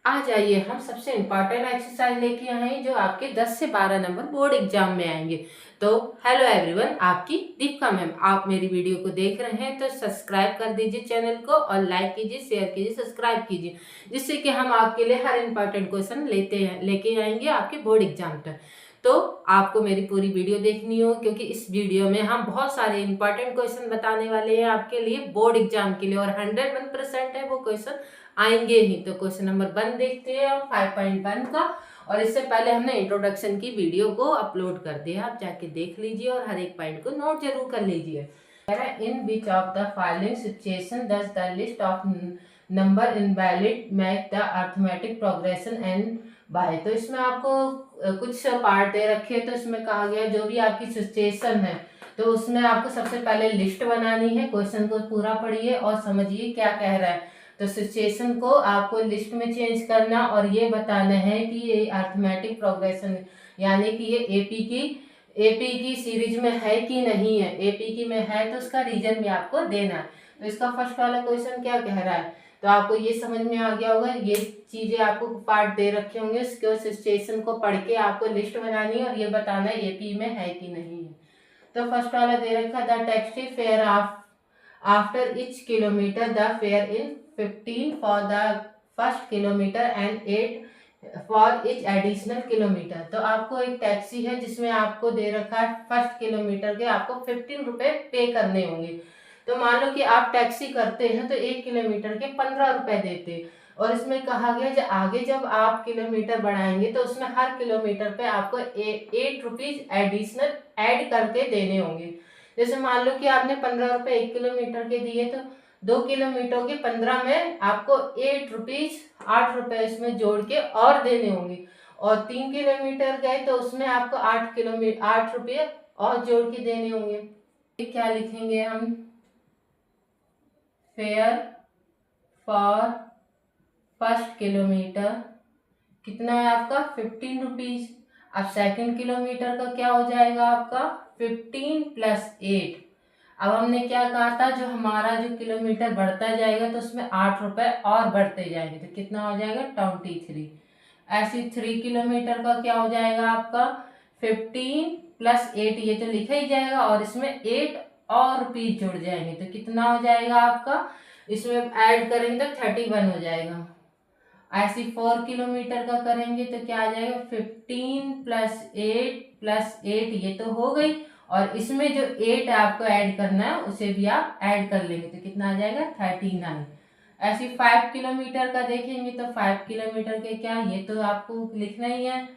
आज आइए हम सबसे इम्पोर्टेंट एक्सरसाइज लेके आए हैं जो आपके 10 से 12 नंबर बोर्ड एग्जाम में आएंगे। तो हेलो एवरीवन, आपकी दीपिका मैम। आप मेरी वीडियो को देख रहे हैं तो सब्सक्राइब कर दीजिए चैनल को और लाइक कीजिए, शेयर कीजिए, सब्सक्राइब कीजिए, जिससे कि हम आपके लिए हर इम्पोर्टेंट क्वेश्चन लेके आएंगे आपके बोर्ड एग्जाम तक। तो आपको मेरी पूरी वीडियो देखनी हो, क्योंकि इस वीडियो में हम बहुत सारे इंपॉर्टेंट क्वेश्चन बताने वाले हैं आपके लिए बोर्ड एग्जाम के लिए, और 101% है वो क्वेश्चन आएंगे ही। तो क्वेश्चन नंबर 1 देखते हैं हम 5.1 का। और इससे पहले हमने इंट्रोडक्शन की वीडियो को अपलोड कर दिया, आप जाके देख लीजिए और हर एक पॉइंट को नोट जरूर कर लीजिए। In which of the following situation does the list of number invalid match the arithmetic progression and why. तो इसमें आपको कुछ पार्ट दे रखे, तो इसमें कहा गया जो भी आपकी सिचुएशन है तो उसमें आपको सबसे पहले लिस्ट बनानी है। क्वेश्चन को पूरा पढ़िए और समझिए क्या कह रहा है। तो सिचुएशन को आपको लिस्ट में चेंज करना और ये बताना है कि ये अर्थमेटिक प्रोग्रेशन यानी कि ये एपी की सीरीज में है कि नहीं है। एपी की में है तो उसका रीजन भी आपको देना है। तो इसका फर्स्ट वाला क्वेश्चन क्या कह रहा है, तो आपको ये समझ में आ गया होगा। ये चीजें आपको पार्ट दे रखे होंगे, उसके सिचुएशन को पढ़ के आपको लिस्ट बनानी है और ये बताना है एपी में है कि नहीं है। तो फर्स्ट वाला दे रखा, the taxi fare after each kilometer the fare in 15 for the first kilometer and 8 for each additional kilometer। तो आपको एक टैक्सी है जिसमें आपको दे रखा है फर्स्ट किलोमीटर के आपको 15 रुपए पे करने होंगे। तो मान लो कि आप टैक्सी करते हैं तो 1 किलोमीटर के 15 रुपए देते हैं। और इसमें कहा गया जो आगे जब आप किलोमीटर बढ़ाएंगे तो उसमें हर किलोमीटर पे आपको 8 रुपीज एडिशनल ऐड करके देने होंगे। जैसे मान लो कि आपने 15 रुपए 1 किलोमीटर के दिए, तो 2 किलोमीटर के 15 में आपको 8 रुपीज 8 रुपए इसमें जोड़ के और देने होंगे। और 3 किलोमीटर गए तो उसमें आपको 8 रुपये और जोड़ के देने होंगे। क्या लिखेंगे हम, फेयर फॉर फर्स्ट किलोमीटर कितना है आपका 15 रुपीज। अब सेकंड किलोमीटर का क्या हो जाएगा आपका 15 प्लस 8। अब हमने क्या कहा था, जो हमारा जो किलोमीटर बढ़ता जाएगा तो उसमें 8 रुपए और बढ़ते जाएंगे, तो कितना हो जाएगा 23। ऐसे 3 किलोमीटर का क्या हो जाएगा आपका 15 प्लस 8, ये तो लिखा ही जाएगा और इसमें 8 और रुपीज जुड़ जाएंगे, तो कितना हो जाएगा आपका, इसमें ऐड करेंगे तो 31 हो जाएगा। ऐसे 4 किलोमीटर का करेंगे तो क्या आ जाएगा 15 प्लस 8 ये तो हो गई, और इसमें जो 8 आपको ऐड करना है उसे भी आप ऐड कर लेंगे, तो कितना आ जाएगा 39। ऐसे 5 किलोमीटर का देखेंगे तो 5 किलोमीटर के क्या, ये तो आपको लिखना ही है,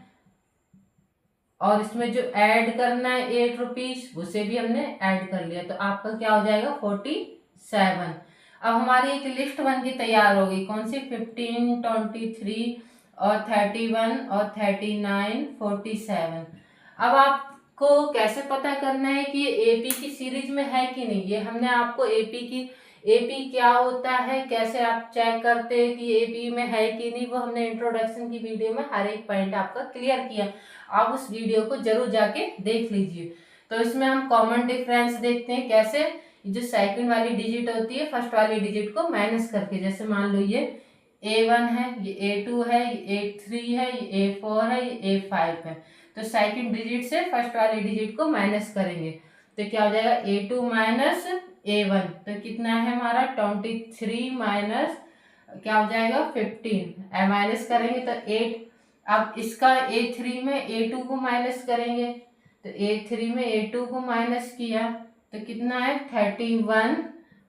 और इसमें जो ऐड करना है 8 रुपीज उसे भी हमने ऐड कर लिया, तो आपका क्या हो जाएगा 47। अब हमारी एक लिस्ट बन के तैयार होगी, कौन सी 15, 23 और 31 और 39, 47। अब आपको कैसे पता करना है कि ये एपी की सीरीज में है कि नहीं, ये हमने आपको एपी क्या होता है, कैसे आप चेक करते हैं कि एपी में है कि नहीं, वो हमने इंट्रोडक्शन की वीडियो में हर एक पॉइंट आपका क्लियर किया। आप उस वीडियो को जरूर जाके देख लीजिए। तो इसमें हम कॉमन डिफरेंस देखते हैं कैसे, जो सेकंड वाली डिजिट होती है फर्स्ट वाली डिजिट को माइनस करके। जैसे मान लो ये A1 है, ये A2 है, ये A3 है, ये A4 है, ये A5 है, तो सेकंड डिजिट से फर्स्ट वाली डिजिट को माइनस करेंगे तो क्या हो जाएगा A2 माइनस A1, तो कितना है हमारा 23 माइनस क्या हो जाएगा 15, माइनस करेंगे तो 8। अब इसका A3 में A2 को माइनस करेंगे, तो A3 में A2 को माइनस किया तो कितना है 31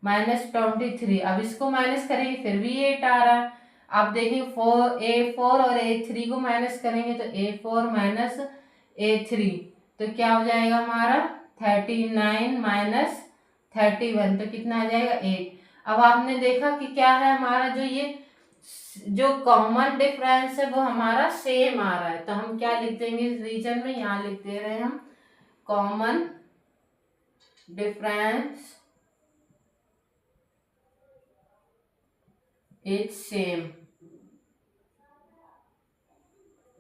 माइनस 23। अब इसको माइनस करेंगे फिर भी 8 आ रहा है। आप देखिए A4 और A3 को माइनस करेंगे तो A4 माइनस A3, तो क्या हो जाएगा हमारा 39 माइनस 31, तो कितना आ जाएगा 8। अब आपने देखा कि क्या है हमारा जो कॉमन डिफरेंस है वो हमारा सेम आ रहा है, तो हम क्या लिख देंगे इस रीजन में, यहाँ लिख दे रहे हैं हम कॉमन डिफरेंस इज सेम।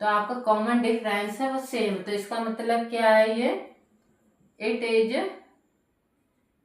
तो आपका कॉमन डिफरेंस है वो सेम, तो इसका मतलब क्या है, ये इट इज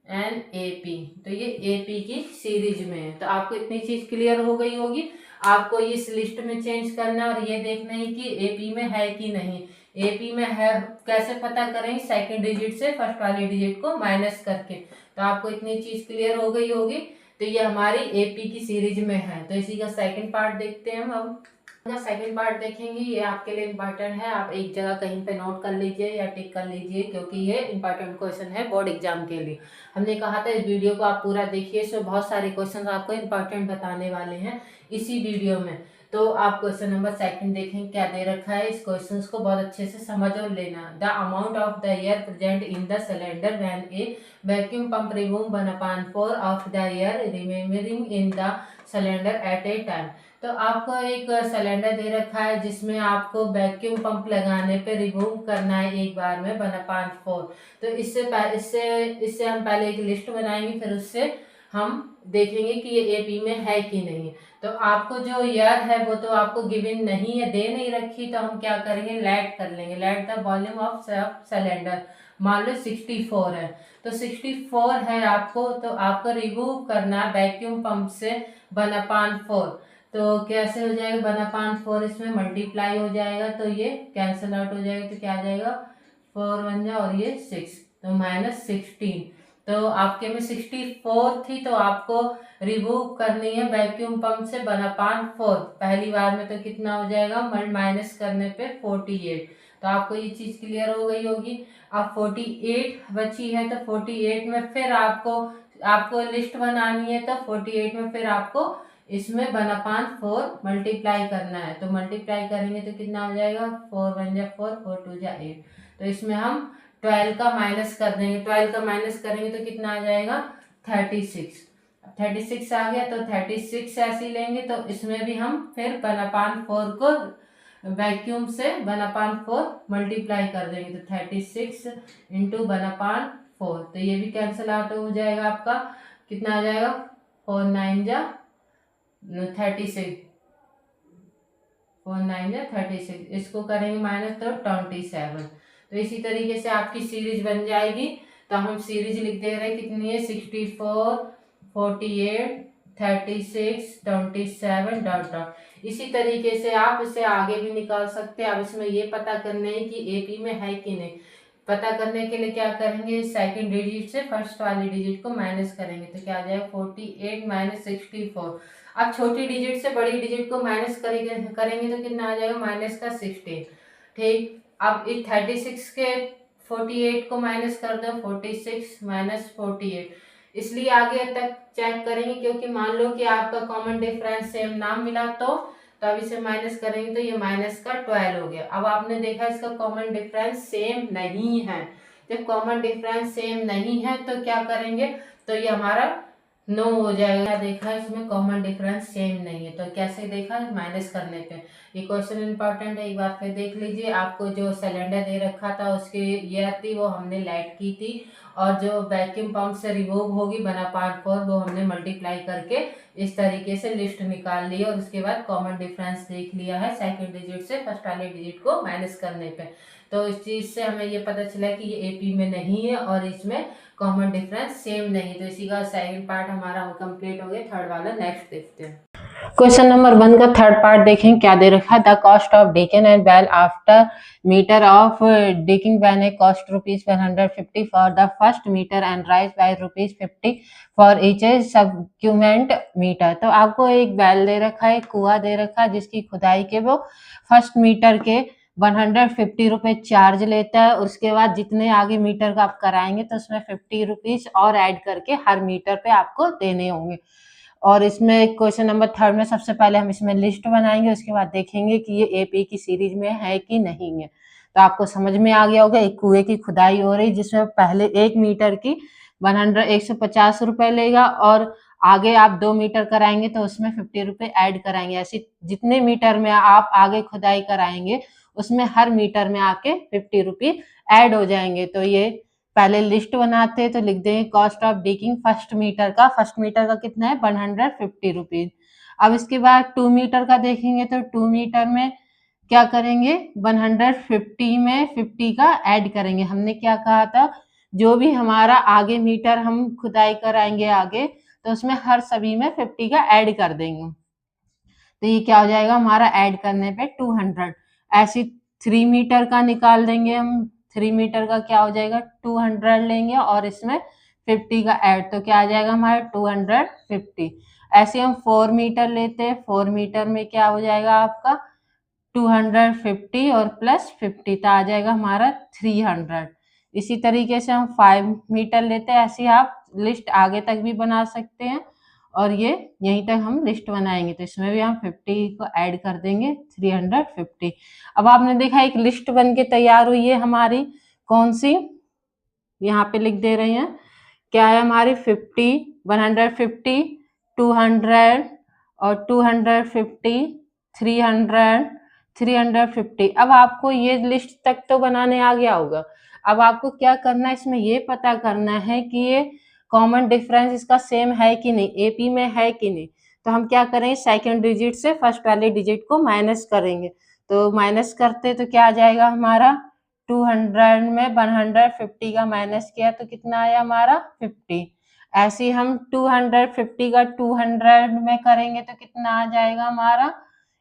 NAP, तो ये AP की सीरीज में है। तो आपको इतनी चीज क्लियर हो गई होगी। आपको इस लिस्ट में चेंज करना है और ये देखना है कि AP में है कि नहीं। AP में है कैसे पता करेंगे, सेकंड डिजिट से फर्स्ट वाले डिजिट को माइनस करके। तो आपको इतनी चीज क्लियर हो गई होगी। तो ये हमारी AP की सीरीज में है। तो इसी का सेकंड पार्ट देखते हैं हम अब। सेकंड पार्ट देखेंगे, ये आपके लिए इम्पोर्टेंट है। आप एक जगह कहीं पे नोट कर लीजिए या टिक कर लीजिए, क्योंकि ये इम्पोर्टेंट क्वेश्चन है बोर्ड एग्जाम के लिए। हमने कहा था इस वीडियो को आप पूरा देखिए, इसमें बहुत सारे क्वेश्चन आपको इम्पोर्टेंट बताने वाले हैं इसी वीडियो में। तो आप क्वेश्चन नंबर सेकंड देखें क्या दे रखा है। इस क्वेश्चन को बहुत अच्छे से समझ और लेना। The amount of the air present in the cylinder when A vacuum pump remove 1/4 of the air remembering in the cylinder eight A time. तो आपको एक सिलेंडर दे रखा है जिसमें आपको वैक्यूम पंप लगाने पे रिमूव करना है एक बार में 1/4। तो इससे हम पहले एक लिस्ट बनाएंगे, फिर उससे हम देखेंगे कि ये एपी में है कि नहीं। तो आपको जो ईयर है वो तो आपको गिवन नहीं है, दे नहीं रखी। तो हम क्या करेंगे, लेट कर लेंगे। Let the volume of cylinder, मान लो 64 है। तो 64 है आपको, तो आपको रिमूव करना वैक्यूम पंप से 1/4। तो कैसे हो जाएगा 1/4, इसमें मल्टीप्लाई हो जाएगा तो ये कैंसिल आउट हो जाएगा। तो क्या आ जाएगा 4 1 जा और ये 6, तो -16। तो आपके में 64 थी, तो आपको रिमूव करनी है वैक्यूम पंप से 1/4 पहली बार में। तो कितना हो जाएगा, माइनस करने पे 48। तो आपको ये चीज क्लियर हो गई होगी। अब 48 बची है, तो 48 में फिर आपको लिस्ट बनानी है। तो 48 में फिर आपको इसमें 1/4 मल्टीप्लाई करना है। तो मल्टीप्लाई करेंगे तो कितना हो जाएगा, 4 1 जा 4, 4 2 जा 8। तो इसमें हम 12 का माइनस कर देंगे। 12 का माइनस करेंगे तो कितना आ जाएगा 36। 36 आ गया, तो 36 ऐसे लेंगे। तो इसमें भी हम फिर 1/4 को वैक्यूम से 1/4 मल्टीप्लाई कर देंगे। तो 36 इंटू 1/4, तो ये भी कैंसिल आउट हो जाएगा। आपका कितना आ जाएगा, 4 9 जा 36, 4 9 जा 36। इसको करेंगे माइनस तो 27। तो इसी तरीके से आपकी सीरीज बन जाएगी। तो हम सीरीज लिख दे रहे हैं, कितनी है, 64 48 36 27 डॉट डॉट। इसी तरीके से आप इसे आगे भी निकाल सकते हैं। अब इसमें ये पता करना है कि एपी में है कि नहीं। पता करने के लिए क्या करेंगे, सेकंड डिजिट से फर्स्ट वाली डिजिट को माइनस करेंगे। तो क्या आ जाएगा 48 माइनस 64। अब छोटी डिजिट से बड़ी डिजिट को माइनस करेंगे तो कितना आ जाएगा, माइनस का 16। ठीक, अब इस 36 के 48 को माइनस कर दो, 46 माइनस 48। इसलिए आगे तक चेक करेंगे, क्योंकि मान लो कि आपका कॉमन डिफरेंस सेम ना मिला तो अब इसे माइनस करेंगे तो ये माइनस का 12 हो गया। अब आपने देखा इसका कॉमन डिफरेंस सेम नहीं है। जब कॉमन डिफरेंस सेम नहीं है तो क्या करेंगे, तो ये हमारा नो हो जाएगा। देखा इसमें कॉमन डिफरेंस सेम नहीं है, तो कैसे देखा, माइनस करने पे। ये क्वेश्चन इंपॉर्टेंट है, एक बार फिर देख लीजिए। आपको जो सिलेंडर दे रखा था उसकी ईयर थी वो हमने लाइट की थी, और जो वैक्यूम पंप से रिमूव होगी 1/4 वो हमने मल्टीप्लाई करके इस तरीके से लिस्ट निकाल ली। और उसके बाद कॉमन डिफरेंस देख लिया है सेकंड डिजिट से फर्स्ट वाले डिजिट को माइनस करने पे। तो इस चीज से हमें ये पता चला कि ये एपी में नहीं है और इसमें कॉमन डिफरेंस सेम नहीं। तो इसी का सेकंड पार्ट हमारा कंप्लीट हो गया। थर्ड वाला नेक्स्ट देखते हैं। क्वेश्चन नंबर 1 का थर्ड पार्ट देखें क्या दे रखा है। The cost of digging and well after metre of digging when a cost ₹150 for the first metre and rise by ₹50 for each subsequent metre. तो आपको एक बेल दे रखा है, कुआं दे रखा है, जिसकी खुदाई के वो फर्स्ट मीटर के 150 रुपए चार्ज लेता है। उसके बाद जितने आगे मीटर का आप कराएंगे तो उसमें 50 रुपीज और ऐड करके हर मीटर पे आपको देने होंगे। और इसमें क्वेश्चन नंबर थर्ड में सबसे पहले हम इसमें लिस्ट बनाएंगे, उसके बाद देखेंगे कि ये एपी की सीरीज में है कि नहीं है। तो आपको समझ में आ गया होगा, एक कुएं की खुदाई हो रही जिसमें पहले 1 मीटर की 150 रुपए लेगा, और आगे आप 2 मीटर कराएंगे तो उसमें 50 रुपए ऐड कराएंगे। ऐसे जितने मीटर में आप आगे खुदाई कराएंगे उसमें हर मीटर में आपके 50 रुपये ऐड हो जाएंगे। तो ये पहले लिस्ट बनाते हैं, तो लिख देंगे cost of digging first metre का कितना है 150 रुपीज। अब इसके बाद 2 मीटर का देखेंगे तो 2 मीटर में क्या करेंगे, 150 में 50 का ऐड करेंगे। हमने क्या कहा था, जो भी हमारा आगे मीटर हम खुदाई कराएंगे आगे, तो उसमें हर सभी में 50 का ऐड कर देंगे। तो ये क्या हो जाएगा हमारा ऐड करने पे 200। ऐसे 3 मीटर का निकाल देंगे हम। 3 मीटर का क्या हो जाएगा 200 लेंगे और इसमें 50 का ऐड, तो क्या आ जाएगा हमारा 250। ऐसे हम 4 मीटर लेते हैं। 4 मीटर में क्या हो जाएगा आपका 250 और प्लस 50, तो आ जाएगा हमारा 300। इसी तरीके से हम 5 मीटर लेते हैं। ऐसे आप लिस्ट आगे तक भी बना सकते हैं और ये यहीं तक हम लिस्ट बनाएंगे, तो इसमें भी हम 50 को ऐड कर देंगे 350। अब आपने देखा एक लिस्ट बन के तैयार हुई है हमारी, कौन सी, यहाँ पे लिख दे रहे हैं, क्या है हमारी 50, 150, 200 और 250, 300, 350। अब आपको ये लिस्ट तक तो बनाने आ गया होगा। अब आपको क्या करना है, इसमें ये पता करना है कि ये कॉमन डिफरेंस इसका सेम है कि नहीं, एपी में है कि नहीं। तो हम क्या करेंगे, सेकंड डिजिट से फर्स्ट वाले डिजिट को माइनस करेंगे। तो माइनस करते तो क्या आ जाएगा हमारा 200 में 150 का माइनस किया तो कितना आया हमारा 50। ऐसे ही हम 250 का 200 में करेंगे तो कितना आ जाएगा हमारा।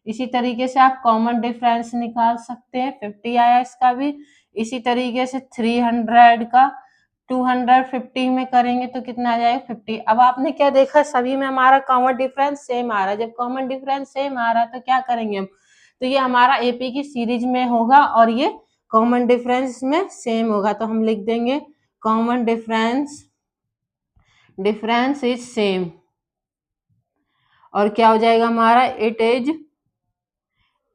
इसी तरीके से आप कॉमन डिफरेंस निकाल सकते हैं, 50 आया इसका भी। इसी तरीके से 300 का 250 में करेंगे तो कितना आ जाएगा 50। अब आपने क्या देखा, सभी में हमारा कॉमन डिफरेंस सेम आ रहा है। जब कॉमन डिफरेंस सेम आ रहा है तो क्या करेंगे हम, तो ये हमारा एपी की सीरीज में होगा और ये कॉमन डिफरेंस में सेम होगा। तो हम लिख देंगे कॉमन डिफरेंस इज सेम, और क्या हो जाएगा हमारा इट इज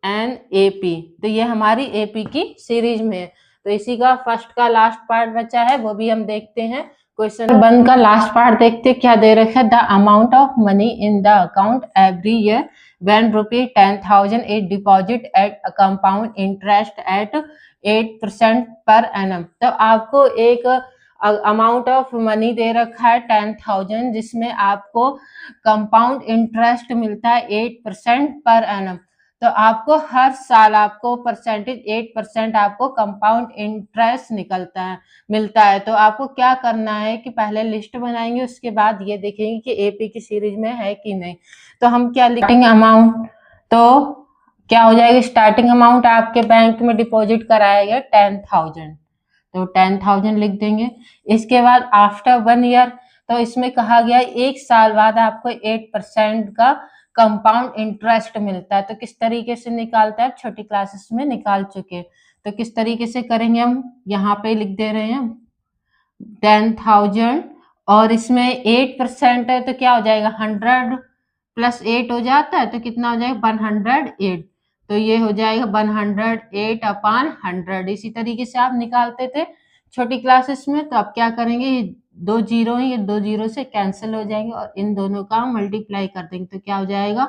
एन एपी। तो ये हमारी एपी की सीरीज में है। तो इसी का फर्स्ट का लास्ट पार्ट बचा है, वो भी हम देखते हैं। क्वेश्चन 1 का लास्ट पार्ट देखते, क्या दे रखा है, the amount of money in the account every year when ₹10,000 is deposited at a compound interest at 8% per annum। तो आपको एक अमाउंट ऑफ मनी दे रखा है 10,000, जिसमें आपको कंपाउंड इंटरेस्ट मिलता है 8% पर एनम। तो आपको हर साल आपको परसेंटेज 8% आपको कंपाउंड इंटरेस्ट मिलता है। तो आपको क्या करना है कि पहले लिस्ट बनाएंगे, उसके बाद ये देखेंगे कि एपी की सीरीज में है कि नहीं। तो हम क्या लिखेंगे अमाउंट, तो क्या हो जाएगा, स्टार्टिंग अमाउंट आपके बैंक में डिपॉजिट कराया गया 10,000, तो 10,000 लिख देंगे। इसके बाद आफ्टर 1 ईयर, तो इसमें कहा गया 1 साल बाद आपको 8% का कंपाउंड इंटरेस्ट मिलता है। तो किस तरीके से निकालता है, छोटी क्लासेस में निकाल चुके। तो किस तरीके से करेंगे हम, यहाँ पे लिख दे रहे हैं 10,000 और इसमें 8% है तो क्या हो जाएगा 100 प्लस 8 हो जाता है, तो कितना हो जाएगा 108। तो ये हो जाएगा 108 अपॉन 100। इसी तरीके से आप निकालते थे छोटी क्लासेस में। तो अब क्या करेंगे, ये 2 जीरो है, ये 2 जीरो से कैंसिल हो जाएंगे और इन दोनों का मल्टीप्लाई कर देंगे तो क्या हो जाएगा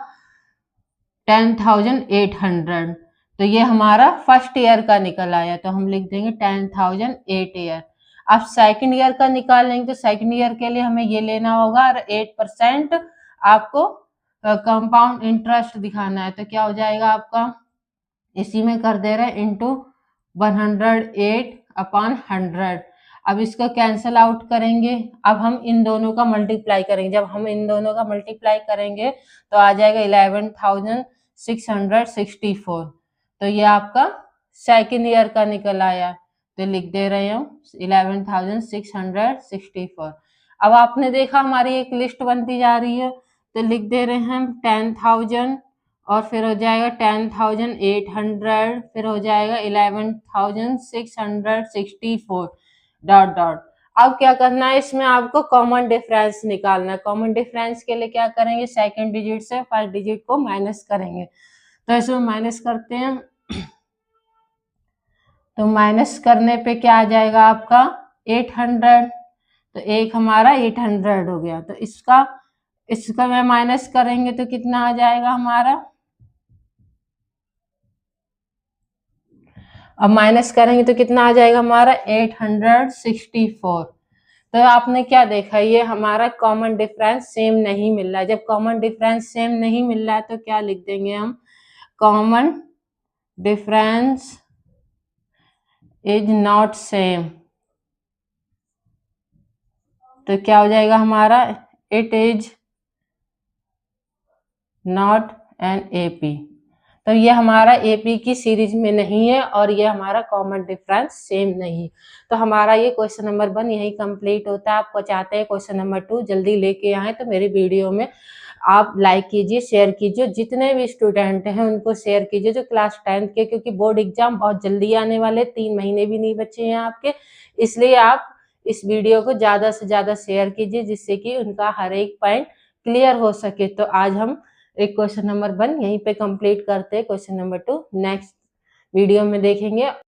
10,800। तो ये हमारा फर्स्ट ईयर का निकल आया, तो हम लिख देंगे 10,008 ईयर। अब सेकंड ईयर का निकालेंगे, तो सेकंड ईयर के लिए हमें ये लेना होगा और 8% आपको कंपाउंड इंटरेस्ट दिखाना है। तो क्या हो जाएगा आपका, इसी में कर दे रहे हैं इंटू 108 अपॉन 100। अब इसको कैंसल आउट करेंगे। अब हम इन दोनों का मल्टीप्लाई करेंगे। जब हम इन दोनों का मल्टीप्लाई करेंगे तो आ जाएगा 11,664। तो ये आपका सेकेंड ईयर का निकल आया, तो लिख दे रहे हैं 11,664। अब आपने देखा हमारी एक लिस्ट बनती जा रही है, तो लिख दे रहे हैं 10,000 और फिर हो जाएगा 10,800, फिर हो जाएगा 11,664 डॉट डॉट। अब क्या करना है, इसमें आपको कॉमन डिफरेंस निकालना है। कॉमन डिफरेंस के लिए क्या करेंगे, सेकंड डिजिट से फर्स्ट डिजिट को माइनस करेंगे। तो इसमें माइनस करते हैं, तो माइनस करने पे क्या आ जाएगा आपका 800। तो एक हमारा 800 हो गया। तो इसका मैं माइनस करेंगे तो कितना आ जाएगा हमारा, अब माइनस करेंगे तो कितना आ जाएगा हमारा 864। तो आपने क्या देखा, ये हमारा कॉमन डिफरेंस सेम नहीं मिल रहा है। जब कॉमन डिफरेंस सेम नहीं मिल रहा है तो क्या लिख देंगे हम, common difference is not same. तो क्या हो जाएगा हमारा, it is not an AP. तो ये हमारा एपी की सीरीज में नहीं है और ये हमारा कॉमन डिफरेंस सेम नहीं। तो हमारा ये क्वेश्चन नंबर 1 यही कंप्लीट होता है। आपको चाहते हैं क्वेश्चन नंबर 2 जल्दी लेके आए तो मेरी वीडियो में आप लाइक कीजिए, शेयर कीजिए, जितने भी स्टूडेंट हैं उनको शेयर कीजिए जो क्लास 10th के, क्योंकि बोर्ड एग्जाम बहुत जल्दी आने वाले, 3 महीने भी नहीं बचे हैं आपके, इसलिए आप इस वीडियो को ज़्यादा से ज़्यादा शेयर कीजिए जिससे कि उनका हर एक पॉइंट क्लियर हो सके। तो आज हम एक क्वेश्चन नंबर 1 यहीं पे कंप्लीट करते हैं, क्वेश्चन नंबर 2 नेक्स्ट वीडियो में देखेंगे।